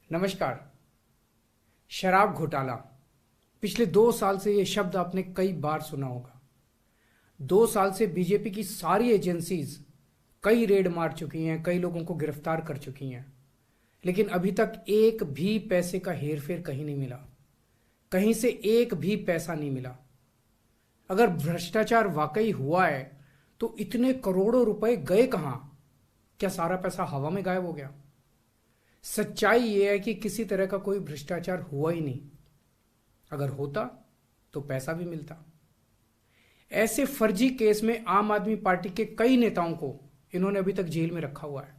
नमस्कार। शराब घोटाला। पिछले 2 साल से यह शब्द आपने कई बार सुना होगा। 2 साल से बीजेपी की सारी एजेंसीज कई रेड मार चुकी हैं, कई लोगों को गिरफ्तार कर चुकी हैं, लेकिन अभी तक एक भी पैसे का हेरफेर कहीं नहीं मिला। कहीं से एक भी पैसा नहीं मिला। अगर भ्रष्टाचार वाकई हुआ है तो इतने करोड़ों रुपए गए कहां? क्या सारा पैसा हवा में गायब हो गया? सच्चाई यह है कि किसी तरह का कोई भ्रष्टाचार हुआ ही नहीं। अगर होता तो पैसा भी मिलता। ऐसे फर्जी केस में आम आदमी पार्टी के कई नेताओं को इन्होंने अभी तक जेल में रखा हुआ है।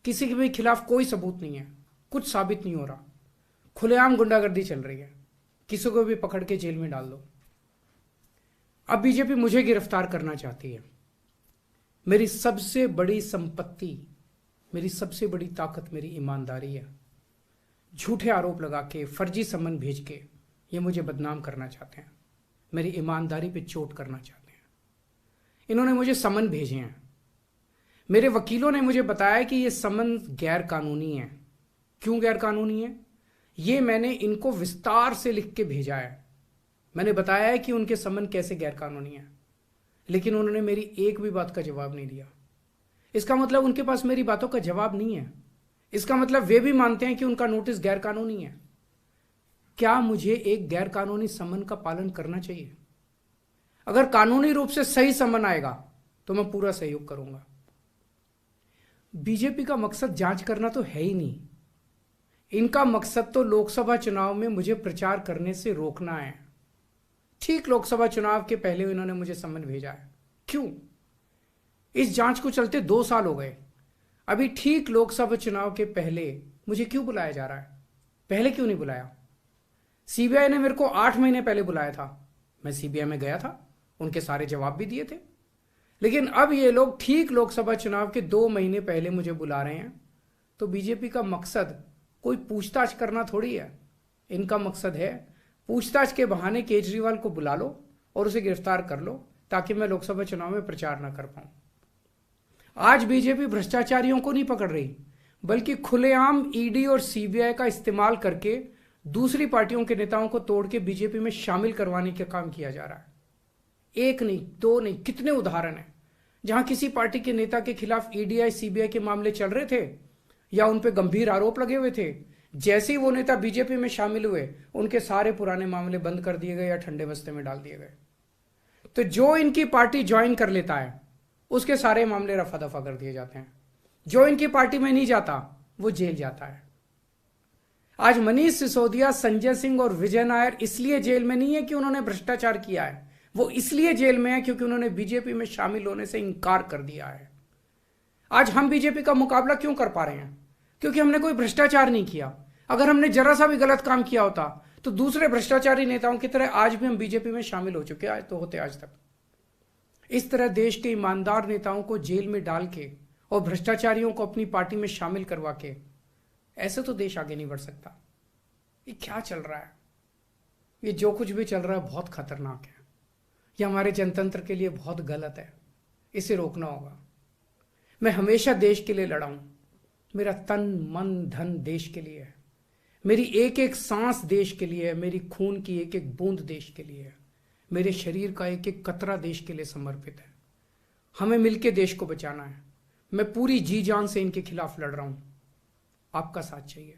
किसी के भी खिलाफ कोई सबूत नहीं है, कुछ साबित नहीं हो रहा, खुलेआम गुंडागर्दी चल रही है। किसी को भी पकड़ के जेल में डाल दो। अब बीजेपी मुझे गिरफ्तार करना चाहती है। मेरी सबसे बड़ी संपत्ति, मेरी सबसे बड़ी ताकत मेरी ईमानदारी है। झूठे आरोप लगा के, फर्जी सम्मन भेज के ये मुझे बदनाम करना चाहते हैं, मेरी ईमानदारी पे चोट करना चाहते हैं। इन्होंने मुझे सम्मन भेजे हैं। मेरे वकीलों ने मुझे बताया कि ये सम्मन गैर कानूनी है। क्यों गैर कानूनी है? ये मैंने इनको विस्तार से लिख के भेजा है। मैंने बताया है कि उनके सम्मन कैसे गैर कानूनी है, लेकिन उन्होंने मेरी एक भी बात का जवाब नहीं दिया। इसका मतलब उनके पास मेरी बातों का जवाब नहीं है। इसका मतलब वे भी मानते हैं कि उनका नोटिस गैर कानूनी है। क्या मुझे एक गैर कानूनी सम्मन का पालन करना चाहिए? अगर कानूनी रूप से सही सम्मन आएगा तो मैं पूरा सहयोग करूंगा। बीजेपी का मकसद जांच करना तो है ही नहीं। इनका मकसद तो लोकसभा चुनाव में मुझे प्रचार करने से रोकना है। ठीक लोकसभा चुनाव के पहले इन्होंने मुझे सम्मन भेजा है। क्यों? इस जांच को चलते 2 साल हो गए। अभी ठीक लोकसभा चुनाव के पहले मुझे क्यों बुलाया जा रहा है? पहले क्यों नहीं बुलाया? सीबीआई ने मेरे को 8 महीने पहले बुलाया था। मैं सीबीआई में गया था, उनके सारे जवाब भी दिए थे। लेकिन अब ये लोग ठीक लोकसभा चुनाव के 2 महीने पहले मुझे बुला रहे हैं। तो बीजेपी का मकसद कोई पूछताछ करना थोड़ी है। इनका मकसद है पूछताछ के बहाने केजरीवाल को बुला लो और उसे गिरफ्तार कर लो, ताकि मैं लोकसभा चुनाव में प्रचार ना कर पाऊं। आज बीजेपी भ्रष्टाचारियों को नहीं पकड़ रही, बल्कि खुलेआम ईडी और सीबीआई का इस्तेमाल करके दूसरी पार्टियों के नेताओं को तोड़ के बीजेपी में शामिल करवाने का काम किया जा रहा है। एक नहीं, दो नहीं, कितने उदाहरण हैं जहां किसी पार्टी के नेता के खिलाफ ईडी सीबीआई के मामले चल रहे थे या उन पे गंभीर आरोप लगे हुए थे। जैसे ही वो नेता बीजेपी में शामिल हुए, उनके सारे पुराने मामले बंद कर दिए गए या ठंडे बस्ते में डाल दिए गए। तो जो इनकी पार्टी ज्वाइन कर लेता है उसके सारे मामले रफा दफा कर दिए जाते हैं। जो इनकी पार्टी में नहीं जाता वो जेल जाता है। आज मनीष सिसोदिया, संजय सिंह और विजय नायर इसलिए जेल में नहीं है कि उन्होंने भ्रष्टाचार किया है। वो इसलिए जेल में है क्योंकि उन्होंने बीजेपी में शामिल होने से इंकार कर दिया है। आज हम बीजेपी का मुकाबला क्यों कर पा रहे हैं? क्योंकि हमने कोई भ्रष्टाचार नहीं किया। अगर हमने जरा सा भी गलत काम किया होता तो दूसरे भ्रष्टाचारी नेताओं की तरह आज भी हम बीजेपी में शामिल हो चुके तो होते आज तक। इस तरह देश के ईमानदार नेताओं को जेल में डाल के और भ्रष्टाचारियों को अपनी पार्टी में शामिल करवा के ऐसे तो देश आगे नहीं बढ़ सकता। ये क्या चल रहा है? ये जो कुछ भी चल रहा है बहुत खतरनाक है। ये हमारे जनतंत्र के लिए बहुत गलत है। इसे रोकना होगा। मैं हमेशा देश के लिए लड़ा हूं। मेरा तन मन धन देश के लिए है। मेरी एक एक सांस देश के लिए है। मेरी खून की एक एक बूंद देश के लिए है। मेरे शरीर का एक एक कतरा देश के लिए समर्पित है। हमें मिलकर देश को बचाना है। मैं पूरी जी जान से इनके खिलाफ लड़ रहा हूं। आपका साथ चाहिए।